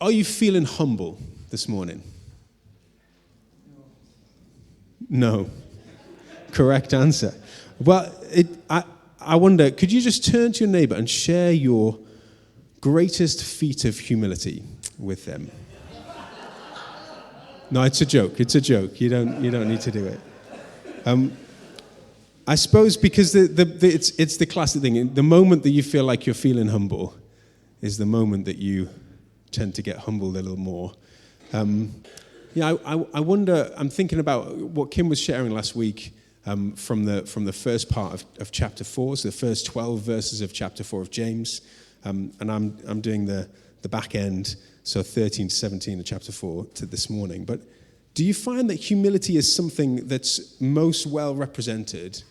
Are you feeling humble this morning? No. Correct answer. Well, I wonder, could you just turn to your neighbor and share your greatest feat of humility with them? No, it's a joke. It's a joke. You don't need to do it. I suppose because it's the classic thing. The moment that you feel like you're feeling humble is the moment that you tend to get humbled a little more. I wonder. I'm thinking about what Kim was sharing last week from the first part of chapter 4, so the first 12 verses of chapter 4 of James, and I'm doing the back end, so 13 to 17 of chapter 4 to this morning. But do you find that humility is something that's most well represented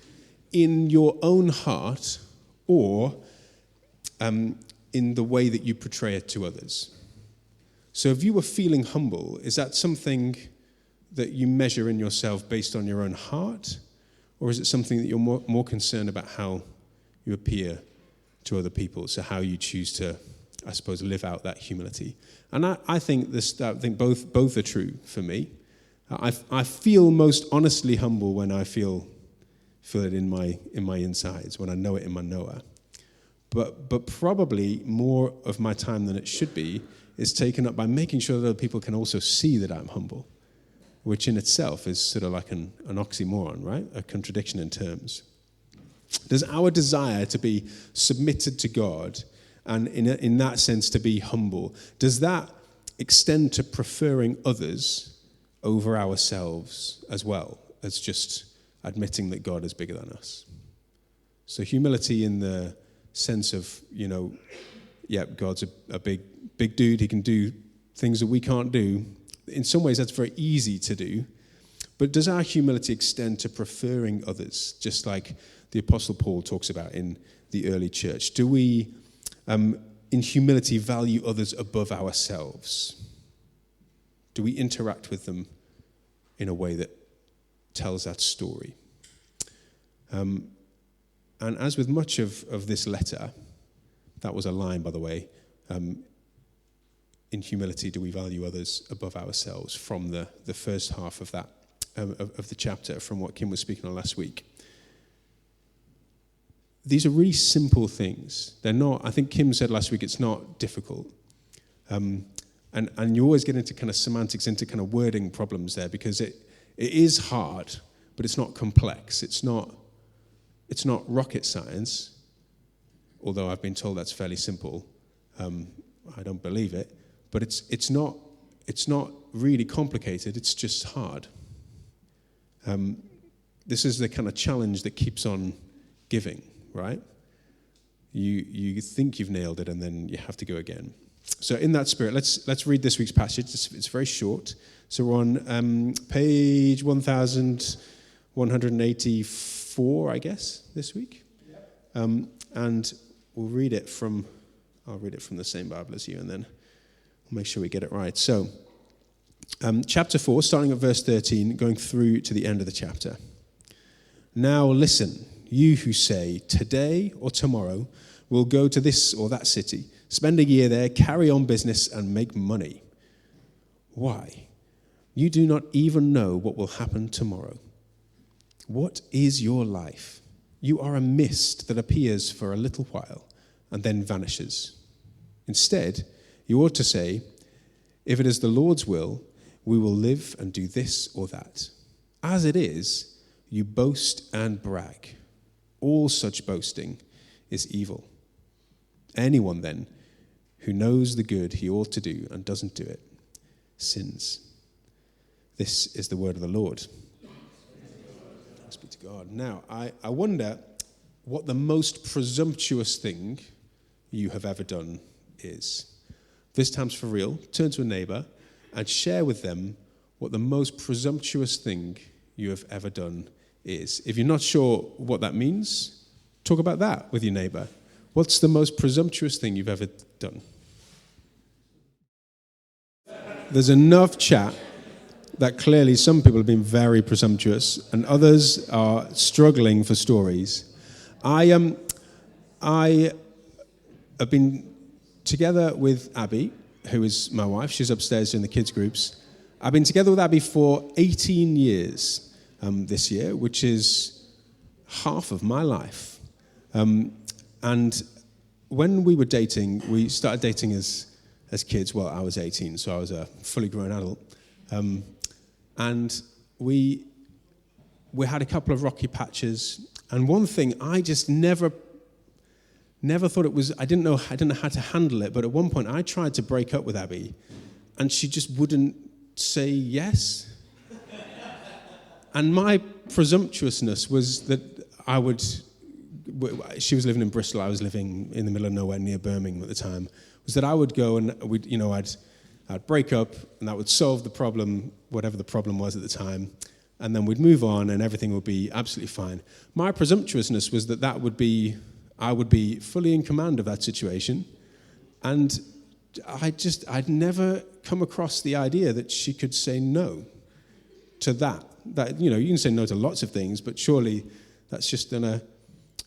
in your own heart or in the way that you portray it to others? So if you were feeling humble, is that something that you measure in yourself based on your own heart? Or is it something that you're more concerned about how you appear to other people? So how you choose to, I suppose, live out that humility. And I think both are true for me. I feel most honestly humble when I feel it in my insides, when I know it in my knower. But probably more of my time than it should be is taken up by making sure that other people can also see that I'm humble, which in itself is sort of like an oxymoron, right? A contradiction in terms. Does our desire to be submitted to God and in that sense to be humble, does that extend to preferring others over ourselves as well as just admitting that God is bigger than us? So humility in the sense of, God's a big dude. He can do things that we can't do. In some ways, that's very easy to do. But does our humility extend to preferring others, just like the Apostle Paul talks about in the early church? Do we, in humility, value others above ourselves? Do we interact with them in a way that tells that story? And as with much of this letter, that was a line, by the way, in humility, do we value others above ourselves, from the first half of that of the chapter, from what Kim was speaking on last week. These are really simple things. They're not, I think Kim said last week, it's not difficult. And you always get into kind of semantics, into kind of wording problems there, because it is hard, but it's not complex. It's not rocket science, although I've been told that's fairly simple. I don't believe it. But it's not really complicated, it's just hard. This is the kind of challenge that keeps on giving, right? You think you've nailed it, and then you have to go again. So in that spirit, let's read this week's passage. It's very short. So we're on page 1184, I guess, this week. And I'll read it from the same Bible as you, and then we'll make sure we get it right. So, chapter 4, starting at verse 13, going through to the end of the chapter. Now listen, you who say, today or tomorrow we'll go to this or that city, spend a year there, carry on business, and make money. Why? You do not even know what will happen tomorrow. What is your life? You are a mist that appears for a little while and then vanishes. Instead, you ought to say, if it is the Lord's will, we will live and do this or that. As it is, you boast and brag. All such boasting is evil. Anyone then who knows the good he ought to do and doesn't do it sins. This is the word of the Lord. Thanks be to God. Now, I wonder what the most presumptuous thing you have ever done is. This time's for real. Turn to a neighbor and share with them what the most presumptuous thing you have ever done is. If you're not sure what that means, talk about that with your neighbor. What's the most presumptuous thing you've ever done? There's enough chat that clearly some people have been very presumptuous and others are struggling for stories. I have been together with Abby who is my wife, she's upstairs in the kids' groups. I've been together with Abby for 18 years this year, which is half of my life. And when we were dating, we started dating as kids. Well, I was 18, so I was a fully grown adult. And we had a couple of rocky patches. And one thing I just never thought it was, I didn't know how to handle it, but at one point I tried to break up with Abby, and she just wouldn't say yes. And my presumptuousness was that she was living in Bristol, I was living in the middle of nowhere near Birmingham at the time, was that I would go and I'd break up, and that would solve the problem, whatever the problem was at the time, and then we'd move on and everything would be absolutely fine. My presumptuousness was that I would be fully in command of that situation, and I'd never come across the idea that she could say no to that. That, you can say no to lots of things, but surely that's just gonna...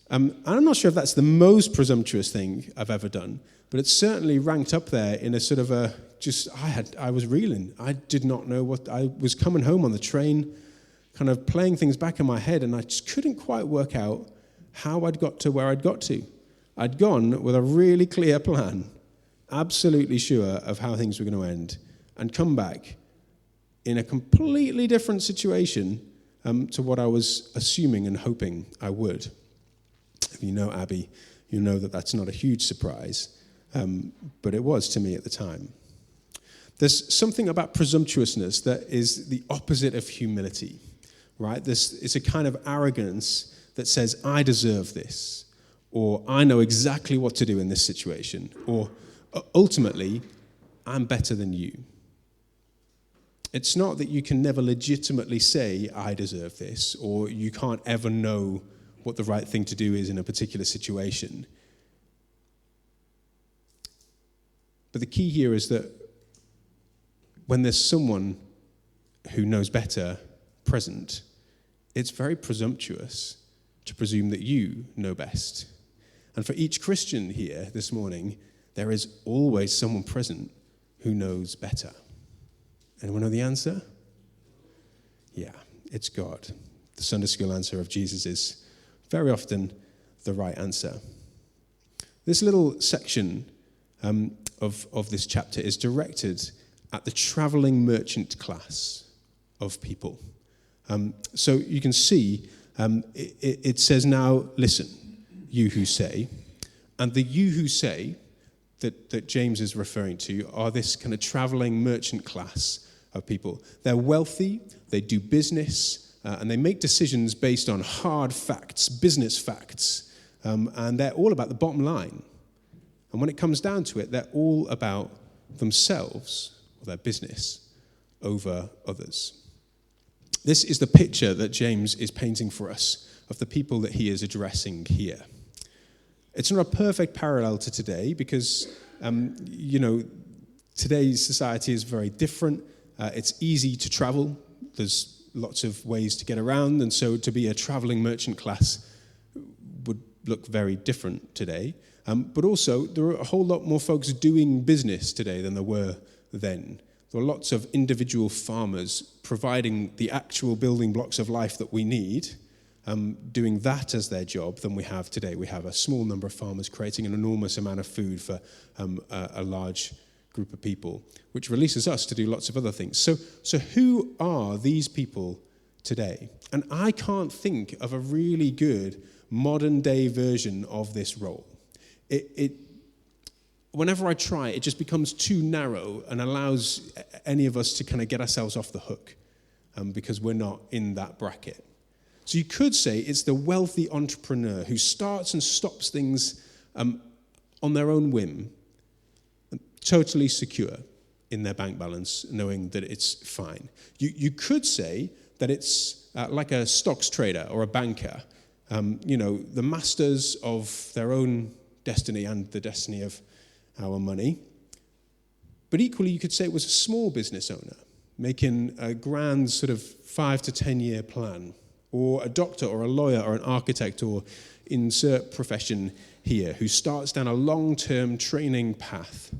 I'm not sure if that's the most presumptuous thing I've ever done, but it's certainly ranked up there in a sort of I was reeling. I did not know what... I was coming home on the train, kind of playing things back in my head, and I just couldn't quite work out how I'd got to where I'd got to. I'd gone with a really clear plan, absolutely sure of how things were going to end, and come back in a completely different situation to what I was assuming and hoping I would. If you know Abby, you know that that's not a huge surprise, but it was to me at the time. There's something about presumptuousness that is the opposite of humility, right? It's a kind of arrogance that says, I deserve this, or I know exactly what to do in this situation, or ultimately, I'm better than you. It's not that you can never legitimately say, I deserve this, or you can't ever know what the right thing to do is in a particular situation. But the key here is that when there's someone who knows better present, it's very presumptuous to presume that you know best. And for each Christian here this morning, there is always someone present who knows better. Anyone know the answer? Yeah, it's God. The Sunday school answer of Jesus is very often the right answer. This little section of this chapter is directed at the traveling merchant class of people. So you can see it says, now listen, you who say, and the you who say that James is referring to are this kind of traveling merchant class of people. They're wealthy, they do business, and they make decisions based on hard facts, business facts, and they're all about the bottom line. And when it comes down to it, they're all about themselves or their business over others. This is the picture that James is painting for us of the people that he is addressing here. It's not a perfect parallel to today because, today's society is very different. It's easy to travel. There's lots of ways to get around, and so to be a traveling merchant class would look very different today. But also, there are a whole lot more folks doing business today than there were then. There are lots of individual farmers providing the actual building blocks of life that we need, doing that as their job than we have today. We have a small number of farmers creating an enormous amount of food for a large group of people, which releases us to do lots of other things. So who are these people today? And I can't think of a really good modern-day version of this role. Whenever I try, it just becomes too narrow and allows any of us to kind of get ourselves off the hook because we're not in that bracket. So you could say it's the wealthy entrepreneur who starts and stops things on their own whim, totally secure in their bank balance, knowing that it's fine. You could say that it's like a stocks trader or a banker, the masters of their own destiny and the destiny of our money. But equally, you could say it was a small business owner making a grand sort of 5 to 10 year plan, or a doctor or a lawyer or an architect or insert profession here who starts down a long-term training path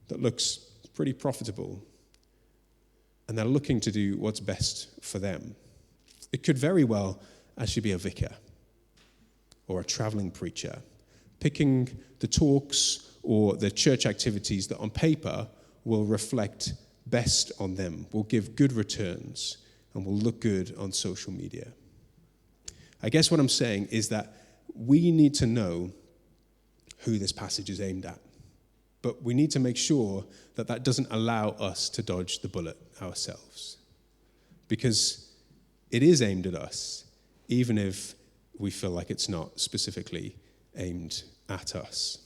that looks pretty profitable, and they're looking to do what's best for them. It could very well actually be a vicar or a traveling preacher, picking the talks or the church activities that on paper will reflect best on them, will give good returns, and will look good on social media. I guess what I'm saying is that we need to know who this passage is aimed at, but we need to make sure that that doesn't allow us to dodge the bullet ourselves, because it is aimed at us, even if we feel like it's not specifically aimed at us.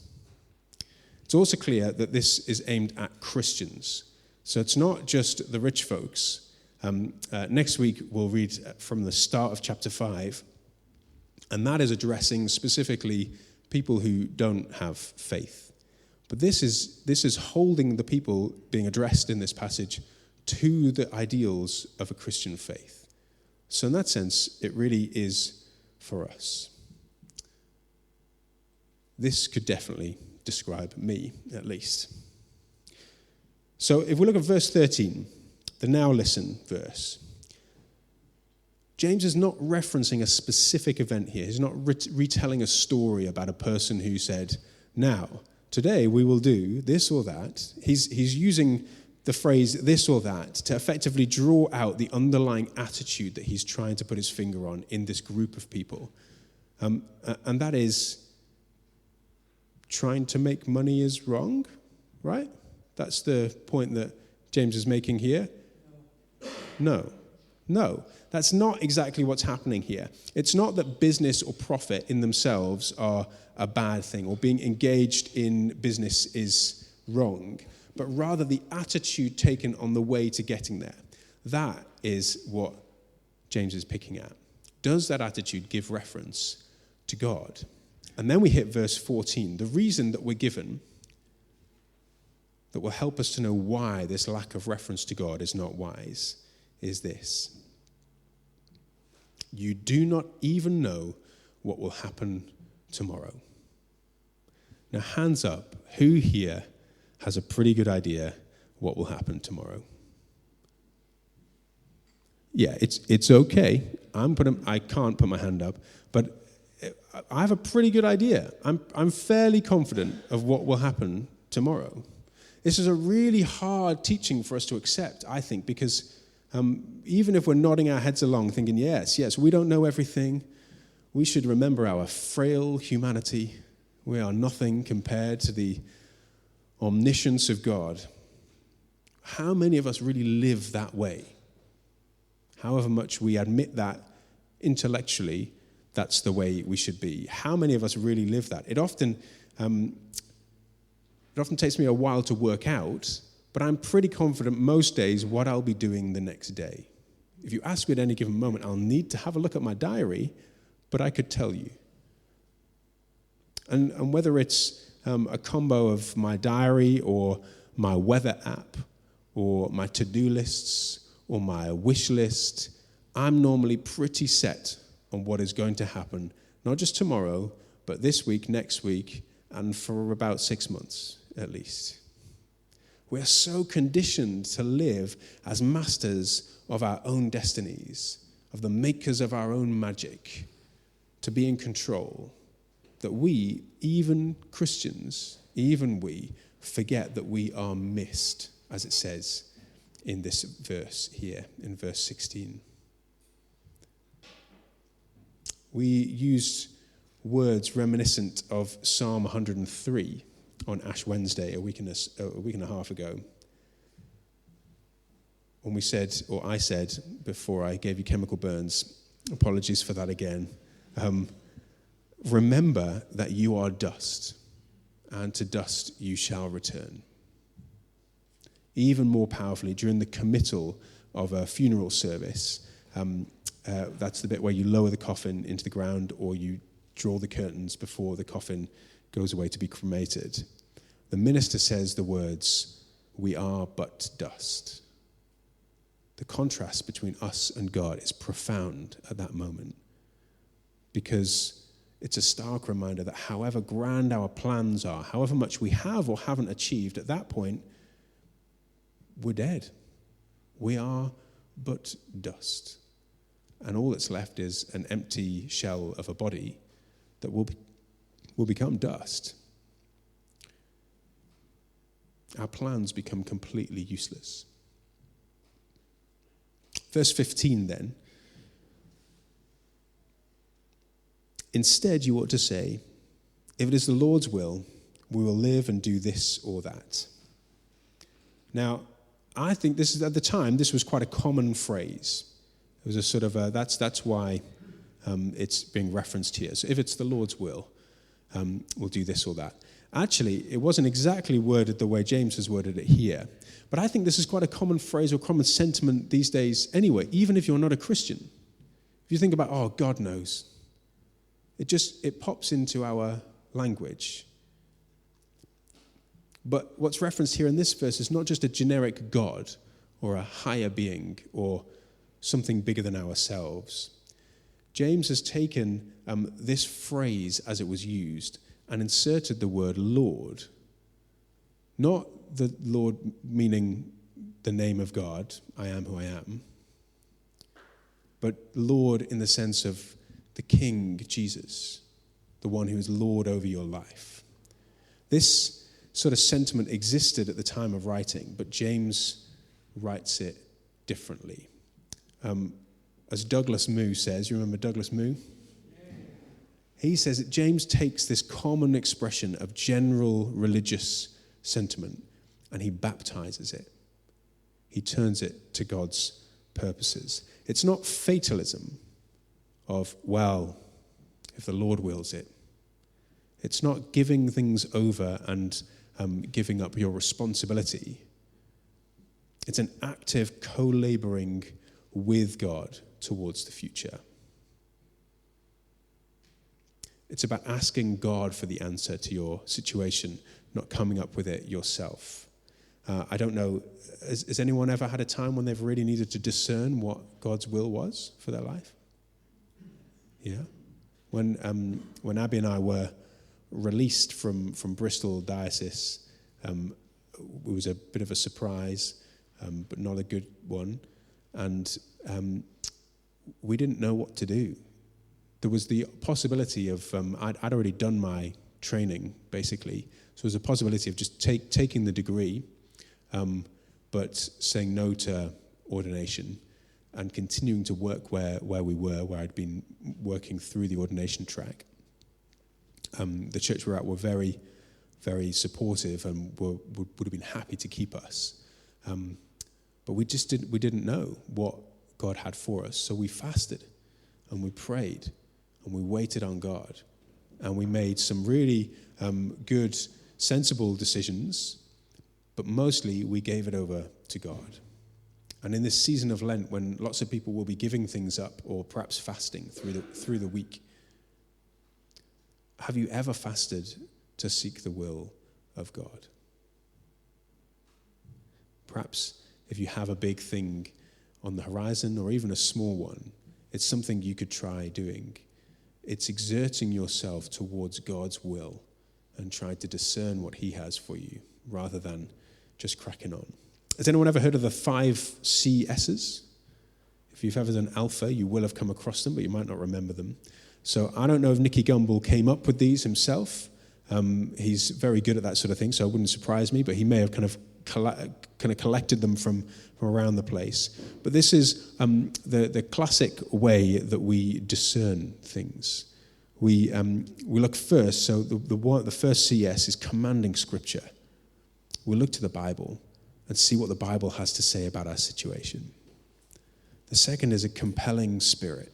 It's also clear that this is aimed at Christians. So it's not just the rich folks. Next week, we'll read from the start of chapter 5, and that is addressing specifically people who don't have faith. But this is holding the people being addressed in this passage to the ideals of a Christian faith. So in that sense, it really is for us. This could definitely describe me, at least. So if we look at verse 13, the now listen verse, James is not referencing a specific event here. He's not retelling a story about a person who said, now, today we will do this or that. He's using the phrase this or that to effectively draw out the underlying attitude that he's trying to put his finger on in this group of people. And that is, trying to make money is wrong, right? That's the point that James is making here. No, that's not exactly what's happening here. It's not that business or profit in themselves are a bad thing, or being engaged in business is wrong, but rather the attitude taken on the way to getting there. That is what James is picking at. Does that attitude give reference to God? And then we hit verse 14. The reason that we're given that will help us to know why this lack of reference to God is not wise is this. You do not even know what will happen tomorrow. Now, hands up, who here has a pretty good idea what will happen tomorrow? Yeah, it's okay. I can't put my hand up, but I have a pretty good idea. I'm fairly confident of what will happen tomorrow. This is a really hard teaching for us to accept, I think, because even if we're nodding our heads along thinking, yes, we don't know everything, we should remember our frail humanity. We are nothing compared to the omniscience of God. How many of us really live that way? However much we admit that intellectually, that's the way we should be. How many of us really live that? It often takes me a while to work out, but I'm pretty confident most days what I'll be doing the next day. If you ask me at any given moment, I'll need to have a look at my diary, but I could tell you. And whether it's a combo of my diary or my weather app or my to-do lists or my wish list, I'm normally pretty set on what is going to happen, not just tomorrow, but this week, next week, and for about 6 months at least. We are so conditioned to live as masters of our own destinies, of the makers of our own magic, to be in control, that we, even Christians, even we, forget that we are missed, as it says in this verse here, in verse 16. We used words reminiscent of Psalm 103 on Ash Wednesday a week and a half ago, when we said, or I said, before I gave you chemical burns, apologies for that again, remember that you are dust, and to dust you shall return. Even more powerfully, during the committal of a funeral service, that's the bit where you lower the coffin into the ground or you draw the curtains before the coffin goes away to be cremated. The minister says the words, "We are but dust." The contrast between us and God is profound at that moment, because it's a stark reminder that however grand our plans are, however much we have or haven't achieved, at that point, we're dead. We are but dust. And all that's left is an empty shell of a body that will become dust. Our plans become completely useless. Verse 15 then. Instead, you ought to say, if it is the Lord's will, we will live and do this or that. Now, I think this is, at the time, this was quite a common phrase. It was a sort of that's why it's being referenced here. So if it's the Lord's will, we'll do this or that. Actually, it wasn't exactly worded the way James has worded it here. But I think this is quite a common phrase or common sentiment these days anyway, even if you're not a Christian. If you think about, oh, God knows, it pops into our language. But what's referenced here in this verse is not just a generic God or a higher being or something bigger than ourselves. James has taken this phrase as it was used and inserted the word Lord. Not the Lord meaning the name of God, I am who I am, but Lord in the sense of the King, Jesus, the one who is Lord over your life. This sort of sentiment existed at the time of writing, but James writes it differently. As Douglas Moo says, you remember Douglas Moo? He says that James takes this common expression of general religious sentiment and he baptizes it. He turns it to God's purposes. It's not fatalism of, well, if the Lord wills it. It's not giving things over and giving up your responsibility. It's an active co-laboring with God towards the future. It's about asking God for the answer to your situation, not coming up with it yourself. I don't know, has anyone ever had a time when they've really needed to discern what God's will was for their life? Yeah. When Abby and I were released from Bristol Diocese, it was a bit of a surprise, but not a good one. And we didn't know what to do. There was the possibility of, I'd already done my training, basically. So there was a possibility of just taking the degree, but saying no to ordination and continuing to work where we were, where I'd been working through the ordination track. The church we're at were very, very supportive and would have been happy to keep us. But we didn't know what God had for us. So we fasted and we prayed and we waited on God. And we made some really good, sensible decisions, but mostly we gave it over to God. And in this season of Lent, when lots of people will be giving things up or perhaps fasting through the week, have you ever fasted to seek the will of God? Perhaps if you have a big thing on the horizon or even a small one, it's something you could try doing. It's exerting yourself towards God's will and trying to discern what he has for you rather than just cracking on. Has anyone ever heard of the 5 CSs? If you've ever done Alpha, you will have come across them, but you might not remember them. So I don't know if Nicky Gumbel came up with these himself. He's very good at that sort of thing, so it wouldn't surprise me, but he may have kind of collected them from around the place. But this is the classic way that we discern things. We look first, so the first CS is commanding Scripture. We look to the Bible and see what the Bible has to say about our situation. The second is a compelling spirit.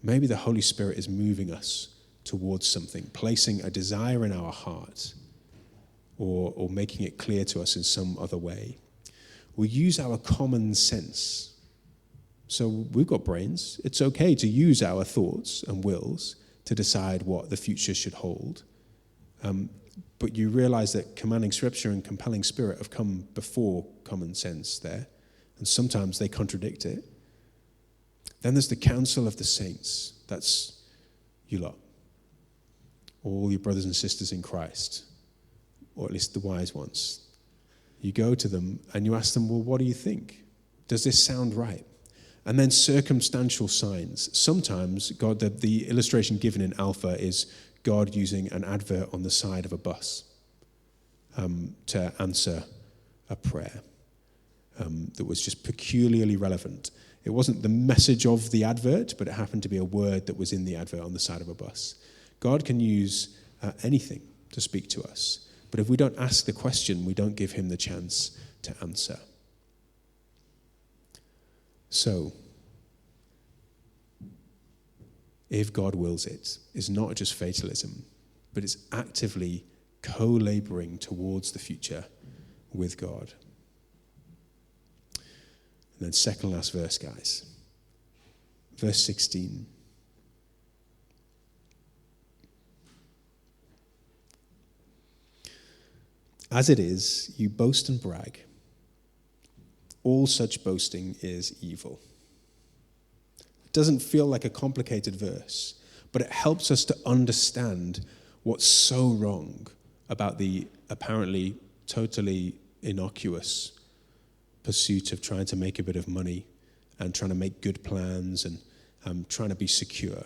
Maybe the Holy Spirit is moving us towards something, placing a desire in our heart, or making it clear to us in some other way. We use our common sense. So we've got brains. It's okay to use our thoughts and wills to decide what the future should hold. But you realize that commanding Scripture and compelling spirit have come before common sense there, and sometimes they contradict it. Then there's the counsel of the saints. That's you lot. All your brothers and sisters in Christ, or at least the wise ones. You go to them and you ask them, well, what do you think? Does this sound right? And then circumstantial signs. Sometimes God, the illustration given in Alpha is God using an advert on the side of a bus to answer a prayer that was just peculiarly relevant. It wasn't the message of the advert, but it happened to be a word that was in the advert on the side of a bus. God can use anything to speak to us. But if we don't ask the question, we don't give him the chance to answer. So, if God wills it, is not just fatalism, but it's actively co-laboring towards the future with God. And then second last verse, guys. Verse 16. As it is, you boast and brag. All such boasting is evil. It doesn't feel like a complicated verse, but it helps us to understand what's so wrong about the apparently totally innocuous pursuit of trying to make a bit of money and trying to make good plans and trying to be secure.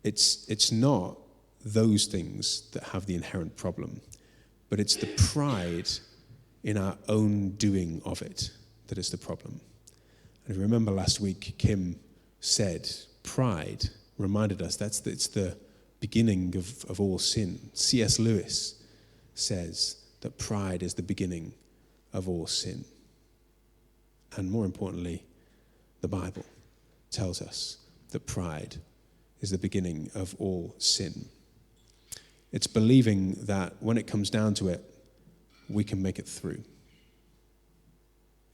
It's not those things that have the inherent problem, but it's the pride in our own doing of it that is the problem. And remember last week, Kim said, pride reminded us it's the beginning of all sin. C.S. Lewis says that pride is the beginning of all sin. And more importantly, the Bible tells us that pride is the beginning of all sin. It's believing that when it comes down to it, we can make it through.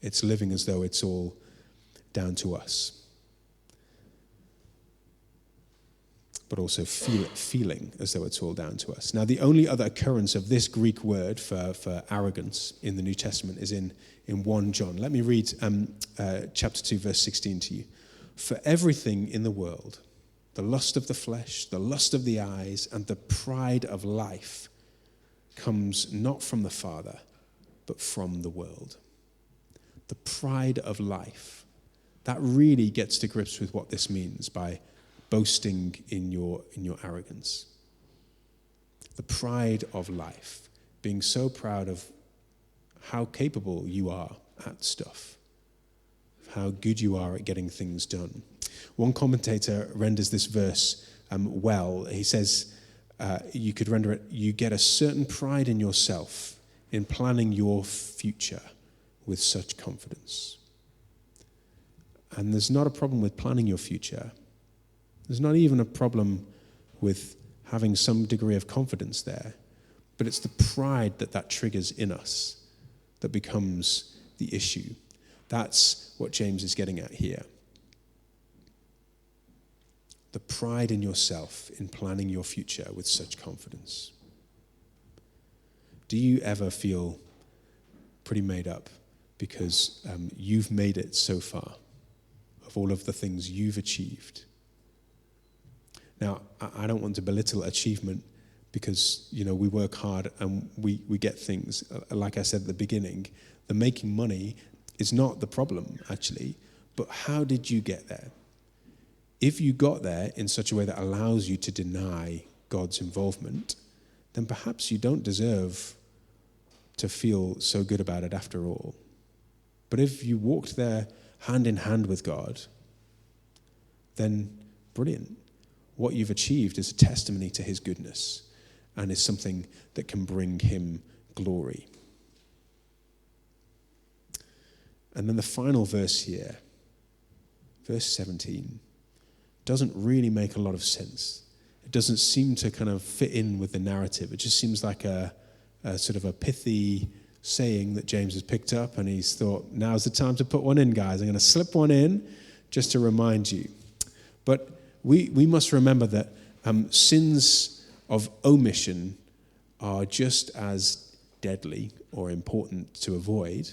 It's living as though it's all down to us. But also feeling as though it's all down to us. Now, the only other occurrence of this Greek word for arrogance in the New Testament is in 1 John. Let me read chapter 2, verse 16 to you. For everything in the world, the lust of the flesh, the lust of the eyes, and the pride of life comes not from the Father, but from the world. The pride of life. That really gets to grips with what this means by boasting in your arrogance. The pride of life. Being so proud of how capable you are at stuff. How good you are at getting things done. One commentator renders this verse well. He says, you could render it, you get a certain pride in yourself in planning your future with such confidence. And there's not a problem with planning your future. There's not even a problem with having some degree of confidence there. But it's the pride that triggers in us that becomes the issue. That's what James is getting at here. The pride in yourself in planning your future with such confidence. Do you ever feel pretty made up because you've made it so far of all of the things you've achieved? Now, I don't want to belittle achievement because, we work hard and we get things. Like I said at the beginning, the making money is not the problem, actually, but how did you get there? If you got there in such a way that allows you to deny God's involvement, then perhaps you don't deserve to feel so good about it after all. But if you walked there hand in hand with God, then brilliant. What you've achieved is a testimony to his goodness and is something that can bring him glory. And then the final verse here, verse 17, doesn't really make a lot of sense. It doesn't seem to kind of fit in with the narrative. It just seems like a sort of a pithy saying that James has picked up, and he's thought, now's the time to put one in, guys. I'm going to slip one in just to remind you. But we must remember that sins of omission are just as deadly or important to avoid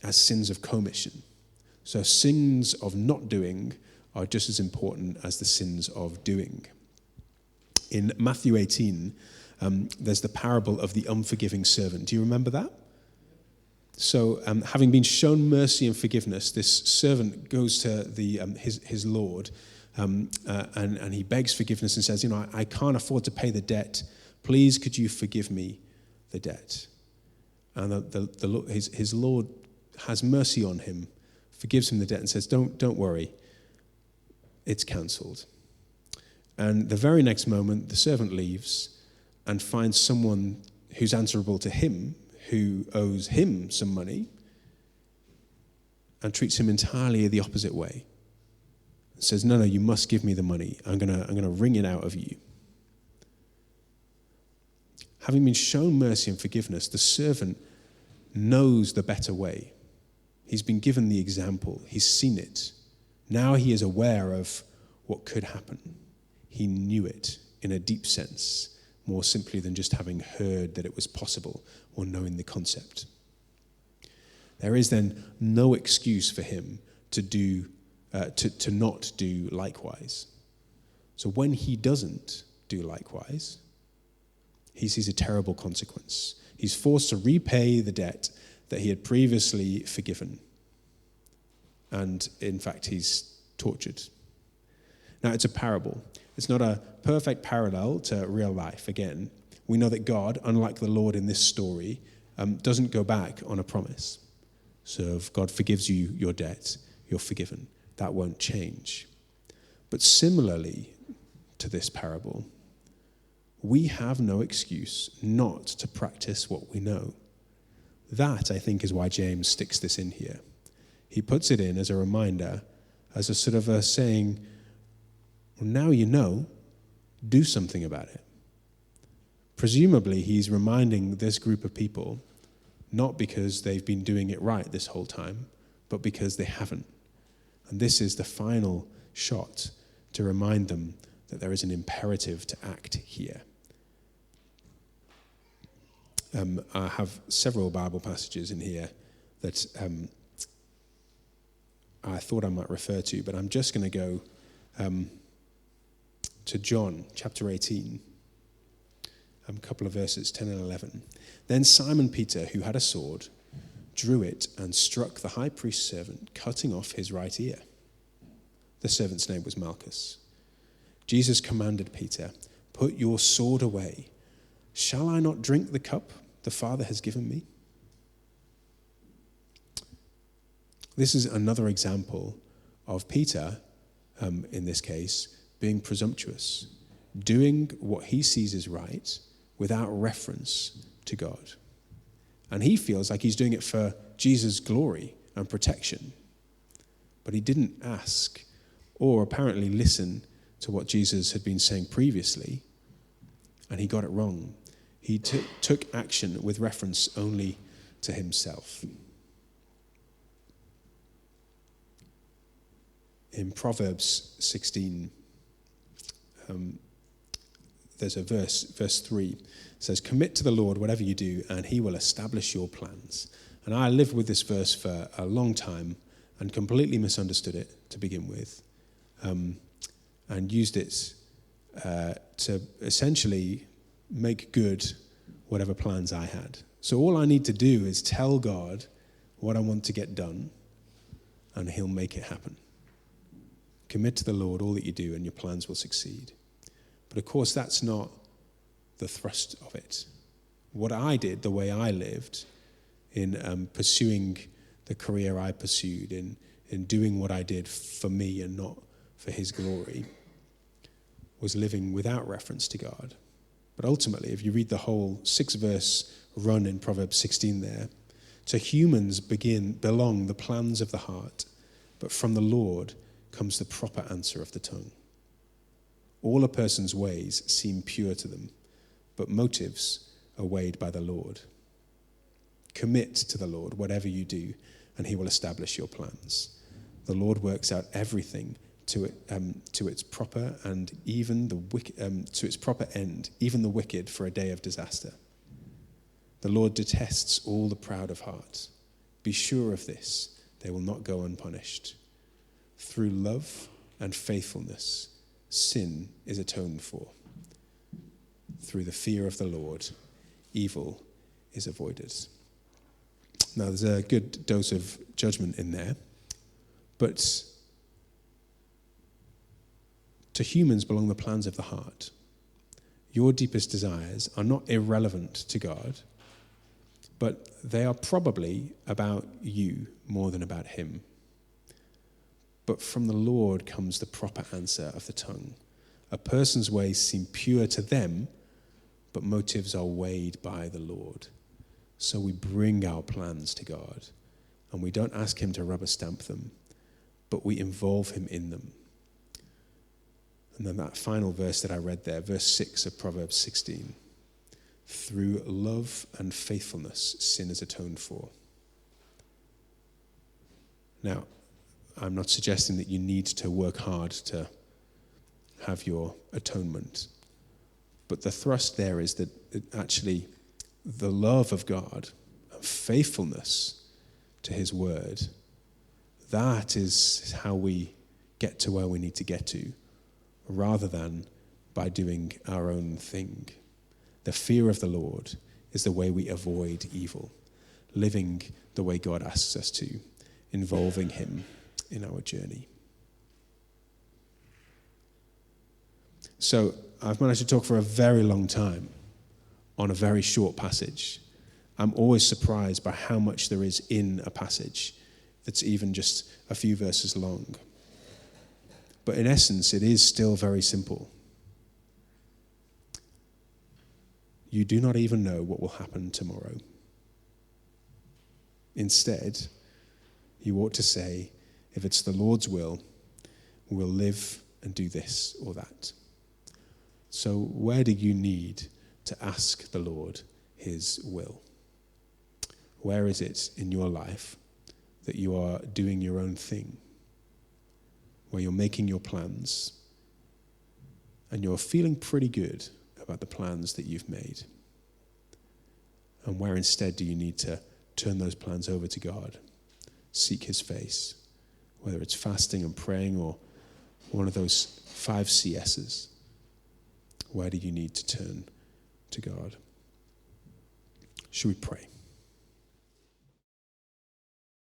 as sins of commission. So sins of not doing are just as important as the sins of doing. In Matthew 18, there's the parable of the unforgiving servant. Do you remember that? So, having been shown mercy and forgiveness, this servant goes to his Lord, and he begs forgiveness and says, I can't afford to pay the debt. Please, could you forgive me the debt? And his Lord has mercy on him, forgives him the debt, and says, Don't worry, it's cancelled. And the very next moment, the servant leaves and finds someone who's answerable to him, who owes him some money, and treats him entirely the opposite way. Says, no, you must give me the money. I'm gonna wring it out of you. Having been shown mercy and forgiveness, the servant knows the better way. He's been given the example. He's seen it. Now he is aware of what could happen. He knew it in a deep sense, more simply than just having heard that it was possible or knowing the concept. There is then no excuse for him to not do likewise. So when he doesn't do likewise, he sees a terrible consequence. He's forced to repay the debt that he had previously forgiven. And in fact, he's tortured. Now, it's a parable. It's not a perfect parallel to real life. Again, we know that God, unlike the Lord in this story, doesn't go back on a promise. So if God forgives you your debt, you're forgiven. That won't change. But similarly to this parable, we have no excuse not to practice what we know. That, I think, is why James sticks this in here. He puts it in as a reminder, as a sort of a saying, well, now you know, do something about it. Presumably, he's reminding this group of people, not because they've been doing it right this whole time, but because they haven't. And this is the final shot to remind them that there is an imperative to act here. I have several Bible passages in here that I thought I might refer to, but I'm just going to go to John chapter 18, a couple of verses 10 and 11. Then Simon Peter, who had a sword, drew it and struck the high priest's servant, cutting off his right ear. The servant's name was Malchus. Jesus commanded Peter, "Put your sword away. Shall I not drink the cup the Father has given me?" This is another example of Peter, in this case, being presumptuous, doing what he sees is right without reference to God. And he feels like he's doing it for Jesus' glory and protection. But he didn't ask or apparently listen to what Jesus had been saying previously, and he got it wrong. He took action with reference only to himself. In Proverbs 16, there's a verse 3. It says, "Commit to the Lord whatever you do, and he will establish your plans." And I lived with this verse for a long time and completely misunderstood it to begin with, and used it to essentially make good whatever plans I had. So all I need to do is tell God what I want to get done, and he'll make it happen. Commit to the Lord all that you do, and your plans will succeed. But of course, that's not the thrust of it. What I did, the way I lived, in pursuing the career I pursued, in doing what I did for me and not for his glory, was living without reference to God. But ultimately, if you read the whole 6-verse run in Proverbs 16 there, to humans belong the plans of the heart, but from the Lord comes the proper answer of the tongue. All a person's ways seem pure to them, but motives are weighed by the Lord. Commit to the Lord whatever you do, and he will establish your plans. The Lord works out everything to its proper and even to its proper end, even the wicked for a day of disaster. The Lord detests all the proud of heart. Be sure of this, they will not go unpunished. Through love and faithfulness, sin is atoned for. Through the fear of the Lord, evil is avoided. Now, there's a good dose of judgment in there, but to humans belong the plans of the heart. Your deepest desires are not irrelevant to God, but they are probably about you more than about him. But from the Lord comes the proper answer of the tongue. A person's ways seem pure to them, but motives are weighed by the Lord. So we bring our plans to God, and we don't ask him to rubber stamp them, but we involve him in them. And then that final verse that I read there, verse 6 of Proverbs 16. Through love and faithfulness, sin is atoned for. Now, I'm not suggesting that you need to work hard to have your atonement. But the thrust there is that actually the love of God and faithfulness to his word, that is how we get to where we need to get to, rather than by doing our own thing. The fear of the Lord is the way we avoid evil, living the way God asks us to, involving him in our journey. So I've managed to talk for a very long time on a very short passage. I'm always surprised by how much there is in a passage that's even just a few verses long. But in essence, it is still very simple. You do not even know what will happen tomorrow. Instead, you ought to say, if it's the Lord's will, we'll live and do this or that. So where do you need to ask the Lord his will? Where is it in your life that you are doing your own thing? Where you're making your plans and you're feeling pretty good about the plans that you've made? And where instead do you need to turn those plans over to God? Seek his face, whether it's fasting and praying or one of those 5 CSs. Where do you need to turn to God? Should we pray?